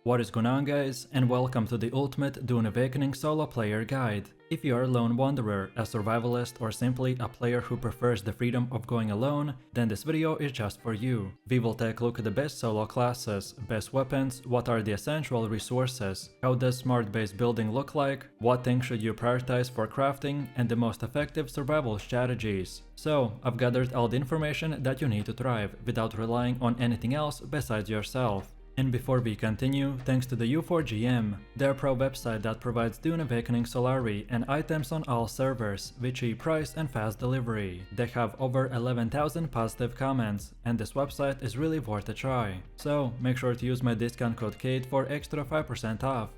What is going on, guys, and welcome to the ultimate Dune Awakening solo player guide. If you are a lone wanderer, a survivalist, or simply a player who prefers the freedom of going alone, then this video is just for you. We will take a look at the best solo classes, best weapons, what are the essential resources, how does smart base building look like, what things should you prioritize for crafting, and the most effective survival strategies. So, I've gathered all the information that you need to thrive without relying on anything else besides yourself. And before we continue, thanks to the U4GM, their pro website that provides Dune Awakening Solari and items on all servers, with cheap price and fast delivery. They have over 11,000 positive comments, and this website is really worth a try. So, make sure to use my discount code KAID for extra 5% off.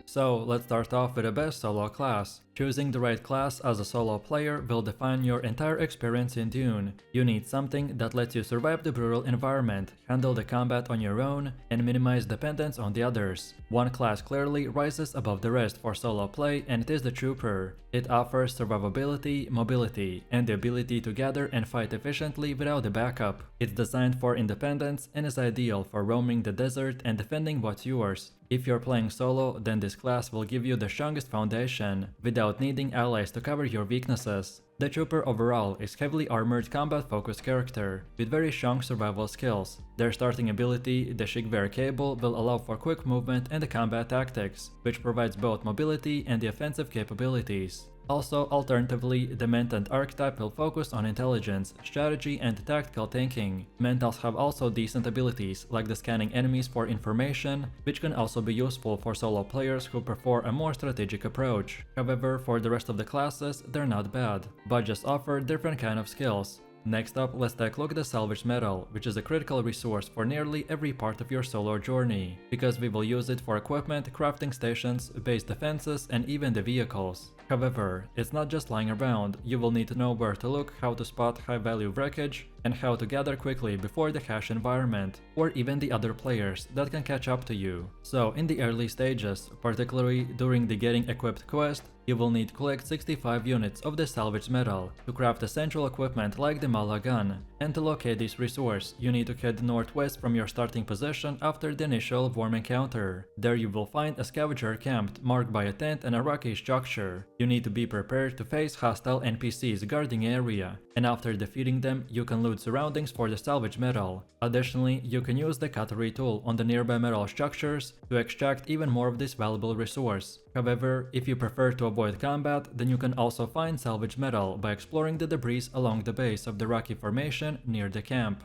So, let's start off with the best solo class. Choosing the right class as a solo player will define your entire experience in Dune. You need something that lets you survive the brutal environment, handle the combat on your own, and minimize dependence on the others. One class clearly rises above the rest for solo play, and it is the Trooper. It offers survivability, mobility, and the ability to gather and fight efficiently without a backup. It's designed for independence and is ideal for roaming the desert and defending what's yours. If you're playing solo, then this class will give you the strongest foundation, without needing allies to cover your weaknesses. The Trooper overall is heavily armored combat-focused character, with very strong survival skills. Their starting ability, the Shigver Cable, will allow for quick movement and the combat tactics, which provides both mobility and the offensive capabilities. Also, alternatively, the Mentant archetype will focus on intelligence, strategy, and tactical thinking. Mentals have also decent abilities, like the scanning enemies for information, which can also be useful for solo players who prefer a more strategic approach. However, for the rest of the classes, they're not bad, but just offer different kind of skills. Next up, let's take a look at the salvaged metal, which is a critical resource for nearly every part of your solo journey, because we will use it for equipment, crafting stations, base defenses, and even the vehicles. However, it's not just lying around. You will need to know where to look, how to spot high-value wreckage, and how to gather quickly before the cache environment, or even the other players that can catch up to you. So, in the early stages, particularly during the Getting Equipped quest, you will need to collect 65 units of the salvaged metal to craft essential equipment like the Mala gun. And to locate this resource, you need to head northwest from your starting position after the initial worm encounter. There you will find a scavenger camped, marked by a tent and a rocky structure. You need to be prepared to face hostile NPCs guarding area, and after defeating them, you can loot surroundings for the salvaged metal. Additionally, you can use the cutlery tool on the nearby metal structures to extract even more of this valuable resource. However, if you prefer to avoid combat, then you can also find salvaged metal by exploring the debris along the base of the rocky formation near the camp.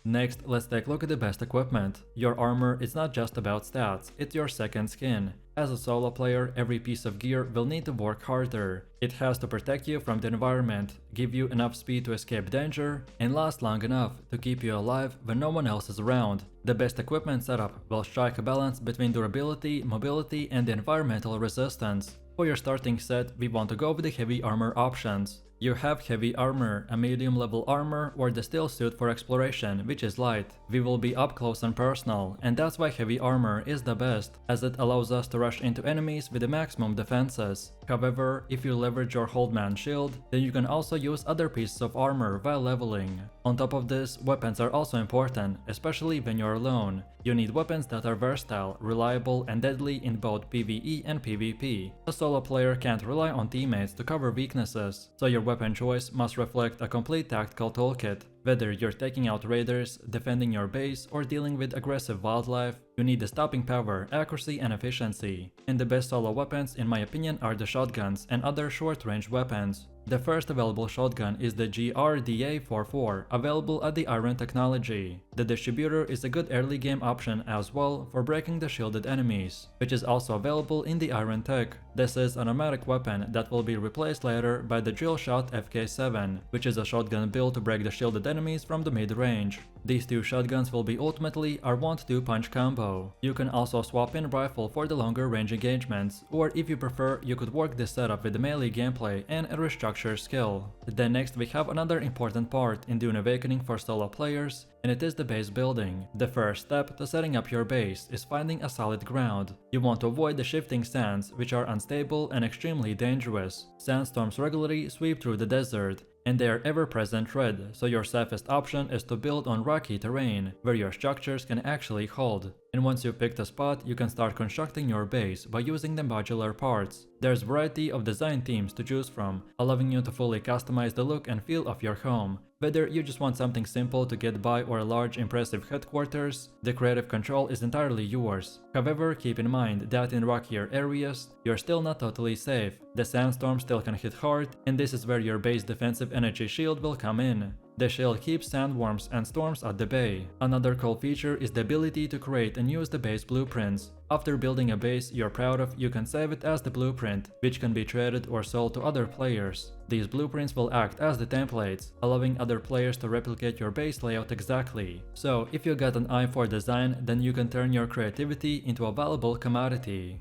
Next, let's take a look at the best equipment. Your armor is not just about stats, it's your second skin. As a solo player, every piece of gear will need to work harder. It has to protect you from the environment, give you enough speed to escape danger, and last long enough to keep you alive when no one else is around. The best equipment setup will strike a balance between durability, mobility, and environmental resistance. For your starting set, we want to go with the heavy armor options. You have heavy armor, a medium level armor, or the steel suit for exploration, which is light. We will be up close and personal, and that's why heavy armor is the best, as it allows us to rush into enemies with the maximum defenses. However, if you leverage your Holdman shield, then you can also use other pieces of armor while leveling. On top of this, weapons are also important, especially when you're alone. You need weapons that are versatile, reliable, and deadly in both PvE and PvP. A solo player can't rely on teammates to cover weaknesses, so your weapon choice must reflect a complete tactical toolkit. Whether you're taking out raiders, defending your base, or dealing with aggressive wildlife, you need the stopping power, accuracy, and efficiency. And the best solo weapons, in my opinion, are the shotguns and other short-range weapons. The first available shotgun is the GRDA-44, available at the Iron Technology. The distributor is a good early game option as well for breaking the shielded enemies, which is also available in the Iron Tech. This is an automatic weapon that will be replaced later by the Drill Shot FK7, which is a shotgun built to break the shielded enemies from the mid-range. These two shotguns will be ultimately our 1-2 punch combo. You can also swap in rifle for the longer range engagements, or if you prefer, you could work this setup with the melee gameplay and a restructure skill. Then next we have another important part in Dune Awakening for solo players, and it is the base building. The first step to setting up your base is finding a solid ground. You want to avoid the shifting sands, which are unstable and extremely dangerous. Sandstorms regularly sweep through the desert, and they are ever-present threat, so your safest option is to build on rocky terrain, where your structures can actually hold. And once you've picked a spot, you can start constructing your base by using the modular parts. There's variety of design themes to choose from, allowing you to fully customize the look and feel of your home. Whether you just want something simple to get by or a large impressive headquarters, the creative control is entirely yours. However, keep in mind that in rockier areas, you're still not totally safe. The sandstorm still can hit hard, and this is where your base defensive energy shield will come in. The shield keeps sandworms and storms at the bay. Another cool feature is the ability to create and use the base blueprints. After building a base you're proud of, you can save it as the blueprint, which can be traded or sold to other players. These blueprints will act as the templates, allowing other players to replicate your base layout exactly. So, if you got an eye for design, then you can turn your creativity into a valuable commodity.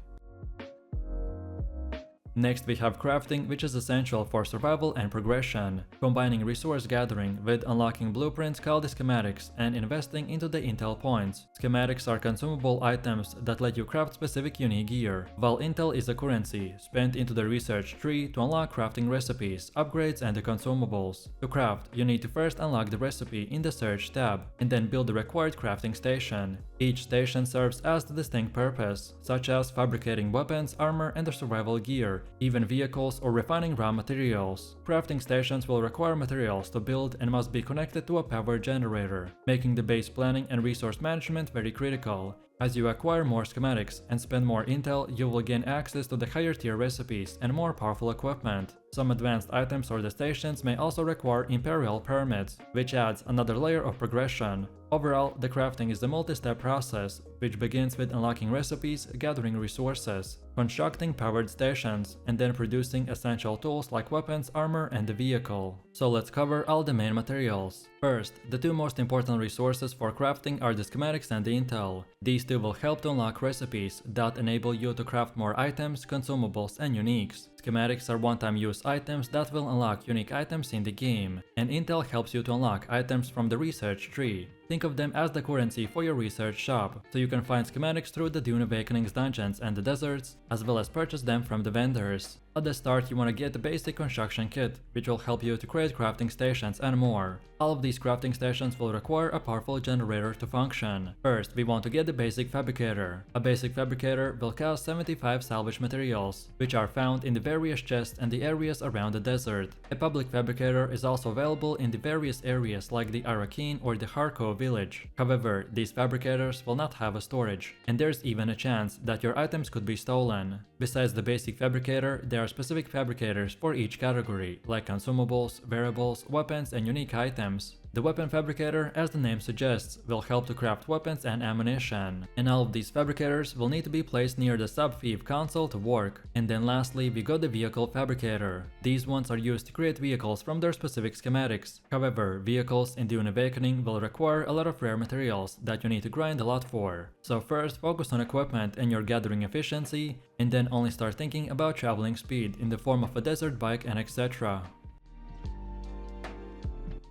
Next we have crafting, which is essential for survival and progression, combining resource gathering with unlocking blueprints called schematics and investing into the intel points. Schematics are consumable items that let you craft specific unique gear, while intel is a currency spent into the research tree to unlock crafting recipes, upgrades and the consumables. To craft, you need to first unlock the recipe in the search tab, and then build the required crafting station. Each station serves as a distinct purpose, such as fabricating weapons, armor and the survival gear, even vehicles or refining raw materials. Crafting stations will require materials to build and must be connected to a power generator, making the base planning and resource management very critical. As you acquire more schematics and spend more intel, you will gain access to the higher tier recipes and more powerful equipment. Some advanced items or the stations may also require imperial permits, which adds another layer of progression. Overall, the crafting is a multi-step process, which begins with unlocking recipes, gathering resources, constructing powered stations, and then producing essential tools like weapons, armor, and the vehicle. So let's cover all the main materials. First, the two most important resources for crafting are the schematics and the intel. These two will help to unlock recipes that enable you to craft more items, consumables, and uniques. Schematics are one-time use items that will unlock unique items in the game, and intel helps you to unlock items from the research tree. Think of them as the currency for your research shop, so you can find schematics through the Dune Awakening's dungeons and the deserts, as well as purchase them from the vendors. At the start you want to get the basic construction kit, which will help you to create crafting stations and more. All of these crafting stations will require a powerful generator to function. First, we want to get the basic fabricator. A basic fabricator will cost 75 salvage materials, which are found in the various chests and the areas around the desert. A public fabricator is also available in the various areas like the Arakeen or the Harko village. However, these fabricators will not have a storage, and there's even a chance that your items could be stolen. Besides the basic fabricator, there are specific fabricators for each category, like consumables, variables, weapons, and unique items. The weapon fabricator, as the name suggests, will help to craft weapons and ammunition, and all of these fabricators will need to be placed near the sub-thief console to work. And then lastly, we got the vehicle fabricator. These ones are used to create vehicles from their specific schematics. However, vehicles in Dune Awakening will require a lot of rare materials that you need to grind a lot for. So first, focus on equipment and your gathering efficiency, and then only start thinking about traveling speed in the form of a desert bike and etc.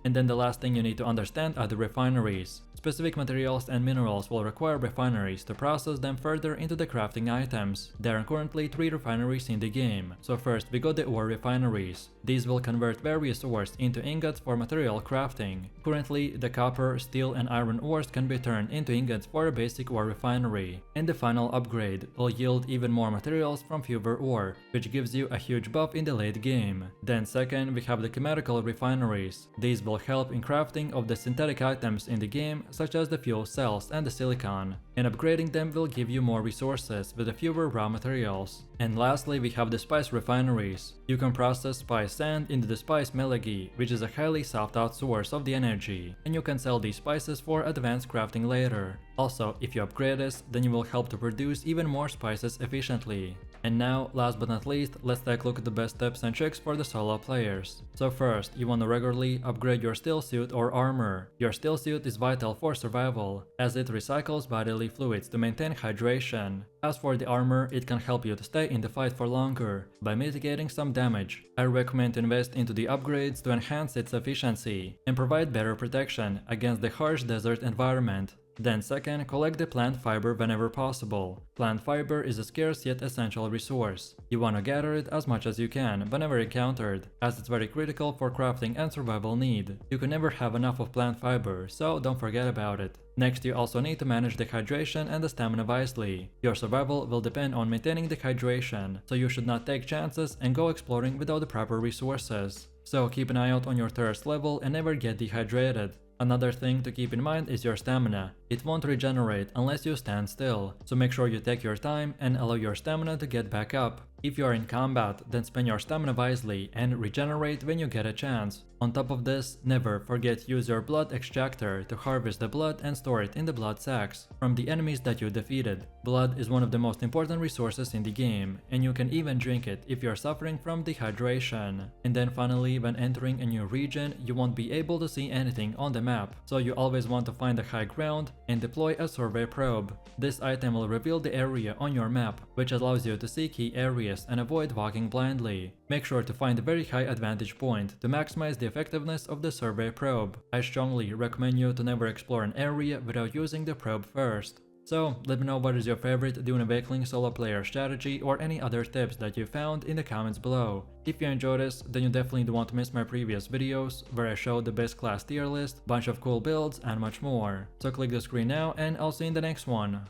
And then the last thing you need to understand are the refineries. Specific materials and minerals will require refineries to process them further into the crafting items. There are currently 3 refineries in the game. So first we got the ore refineries. These will convert various ores into ingots for material crafting. Currently, the copper, steel and iron ores can be turned into ingots for a basic ore refinery. And the final upgrade will yield even more materials from fewer ore, which gives you a huge buff in the late game. Then second, we have the chemical refineries. These will help in crafting of the synthetic items in the game, such as the fuel cells and the silicon, and upgrading them will give you more resources with the fewer raw materials. And lastly, we have the spice refineries. You can process spice sand into the spice melagi, which is a highly sought out source of the energy, and you can sell these spices for advanced crafting later. Also, if you upgrade this, then you will help to produce even more spices efficiently. And now, last but not least, let's take a look at the best tips and tricks for the solo players. So first, you want to regularly upgrade your steel suit or armor. Your steel suit is vital for survival, as it recycles bodily fluids to maintain hydration. As for the armor, it can help you to stay in the fight for longer, by mitigating some damage. I recommend to invest into the upgrades to enhance its efficiency, and provide better protection against the harsh desert environment. Then second, collect the plant fiber whenever possible. Plant fiber is a scarce yet essential resource. You wanna gather it as much as you can whenever encountered, as it's very critical for crafting and survival need. You can never have enough of plant fiber, so don't forget about it. Next, you also need to manage the hydration and the stamina wisely. Your survival will depend on maintaining the hydration, so you should not take chances and go exploring without the proper resources. So keep an eye out on your thirst level and never get dehydrated. Another thing to keep in mind is your stamina. It won't regenerate unless you stand still, so make sure you take your time and allow your stamina to get back up. If you are in combat, then spend your stamina wisely and regenerate when you get a chance. On top of this, never forget use your blood extractor to harvest the blood and store it in the blood sacks from the enemies that you defeated. Blood is one of the most important resources in the game, and you can even drink it if you're suffering from dehydration. And then finally, when entering a new region, you won't be able to see anything on the map, so you always want to find a high ground and deploy a survey probe. This item will reveal the area on your map, which allows you to see key areas and avoid walking blindly. Make sure to find a very high advantage point to maximize the effectiveness of the survey probe. I strongly recommend you to never explore an area without using the probe first. So, let me know what is your favorite Dune Awakening solo player strategy or any other tips that you found in the comments below. If you enjoyed this, then you definitely don't want to miss my previous videos where I showed the best class tier list, bunch of cool builds and much more. So click the screen now and I'll see you in the next one.